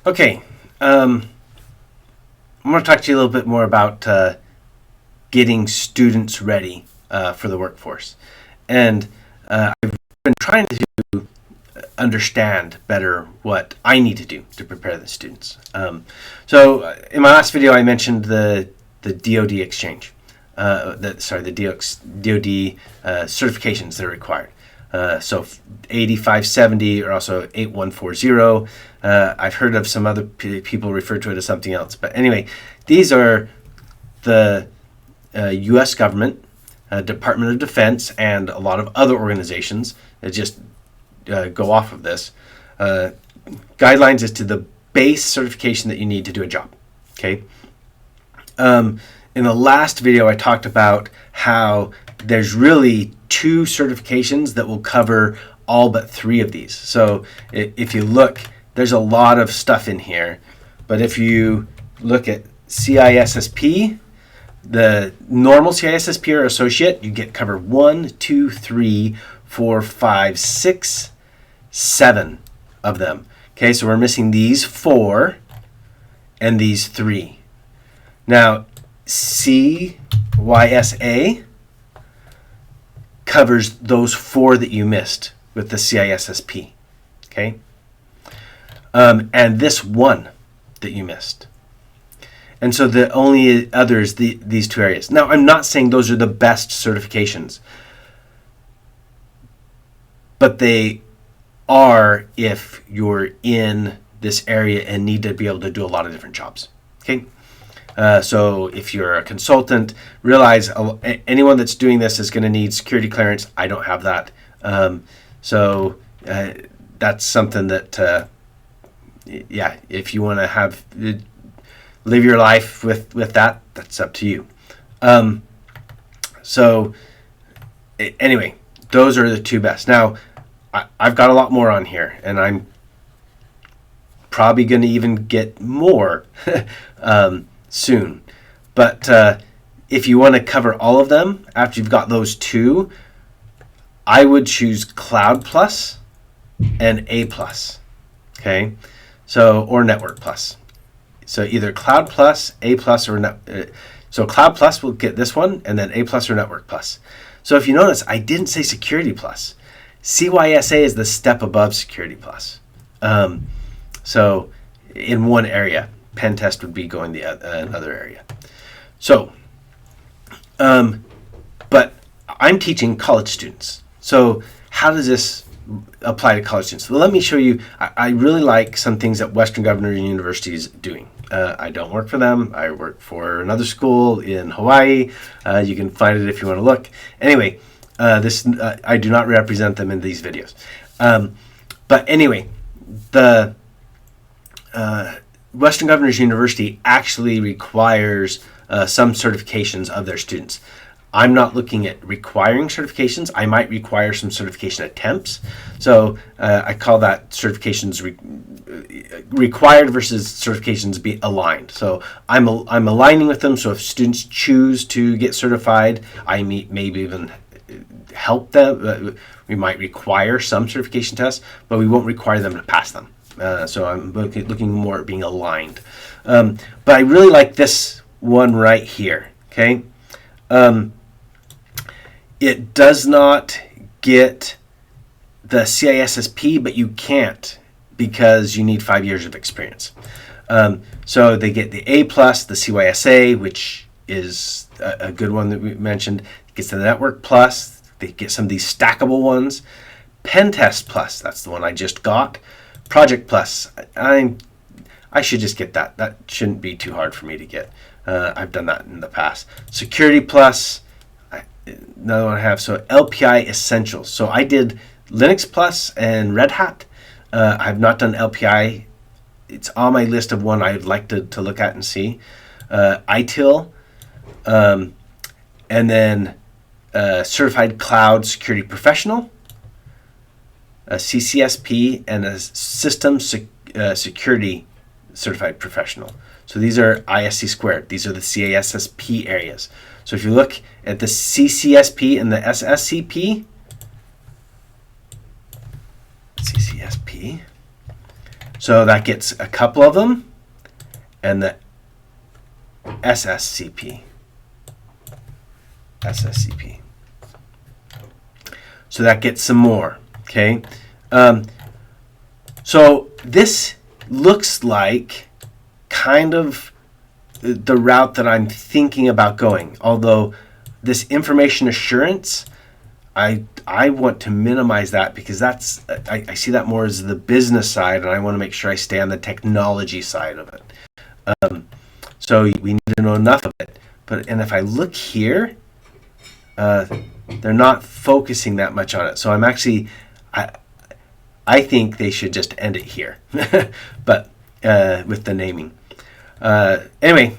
Okay, I'm going to talk to you a little bit more about getting students ready for the workforce. And I've been trying to understand better what I need to do to prepare the students. So in my last video, I mentioned the DoD exchange, the DoD certifications that are required. So 8570 or also 8140. I've heard of some other people refer to it as something else. But anyway, these are the U.S. government, Department of Defense, and a lot of other organizations that just go off of this. Guidelines as to the base certification that you need to do a job. Okay. In the last video, I talked about how there's really 2 certifications that will cover all but 3 of these. So if you look, there's a lot of stuff in here. But if you look at CISSP, the normal CISSP or associate, you get covered 1, 2, 3, 4, 5, 6, 7 of them. Okay, so we're missing these 4 and these 3. Now, CYSA covers those 4 that you missed with the CISSP. Okay, and this 1 that you missed. And so the only others, these 2 areas. Now, I'm not saying those are the best certifications, but they are if you're in this area and need to be able to do a lot of different jobs. Okay. So if you're a consultant, realize anyone that's doing this is going to need security clearance. I don't have that. So that's something that, yeah, if you want to live your life with that, that's up to you. So anyway, those are the 2 best. Now, I've got a lot more on here, and I'm probably going to even get more soon. But if you want to cover all of them after you've got those 2, I would choose Cloud Plus and A Plus. Okay, so or Network Plus. So either Cloud Plus, A Plus, or so Cloud Plus will get this one, and then A Plus or Network Plus. So if you notice, I didn't say Security Plus. CYSA is the step above Security Plus. So in one area, pen test would be going the another area. So, but I'm teaching college students. So how does this apply to college students? Well, let me show you. I really like some things that Western Governors University is doing. I don't work for them. I work for another school in Hawaii. You can find it if you want to look. Anyway, I do not represent them in these videos. But anyway, the Western Governors University actually requires some certifications of their students. I'm not looking at requiring certifications. I might require some certification attempts. So I call that certifications required versus certifications be aligned. So I'm aligning with them. So if students choose to get certified, I maybe even help them. We might require some certification tests, but we won't require them to pass them. So I'm looking more at being aligned. But I really like this one right here. Okay. It does not get the CISSP, but you can't because you need 5 years of experience. So they get the A plus, the CYSA, which is a good one that we mentioned. It gets the Network Plus. They get some of these stackable ones. Pen Test Plus, that's the one I just got. Project Plus, I should just get that. That shouldn't be too hard for me to get. I've done that in the past. Security Plus, another one I have. So LPI Essentials. So I did Linux Plus and Red Hat. I've not done LPI. It's on my list of one I'd like to look at and see. ITIL, and then Certified Cloud Security Professional, a CCSP, and a System Security Certified Professional. So these are ISC squared. These are the CISSP areas. So if you look at the CCSP and the SSCP, So that gets a couple of them, and the SSCP. SSCP. So that gets some more. Okay. So this looks like kind of the route that I'm thinking about going. Although this information assurance, I want to minimize that because that's I see that more as the business side, and I want to make sure I stay on the technology side of it. So we need to know enough of it. And if I look here, they're not focusing that much on it. So I'm actually, I think they should just end it here, but with the naming. Anyway,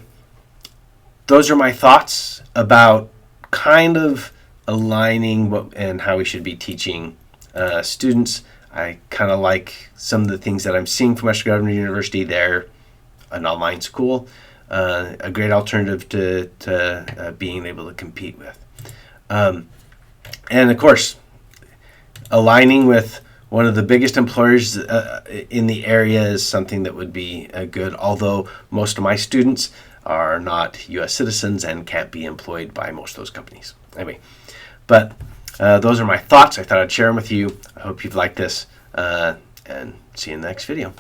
those are my thoughts about kind of aligning what and how we should be teaching students. I kind of like some of the things that I'm seeing from Western Government University. They're an online school, a great alternative to being able to compete with. And of course, aligning with one of the biggest employers in the area is something that would be good, although most of my students are not U.S. citizens and can't be employed by most of those companies. Anyway, but those are my thoughts. I thought I'd share them with you. I hope you've liked this, and see you in the next video.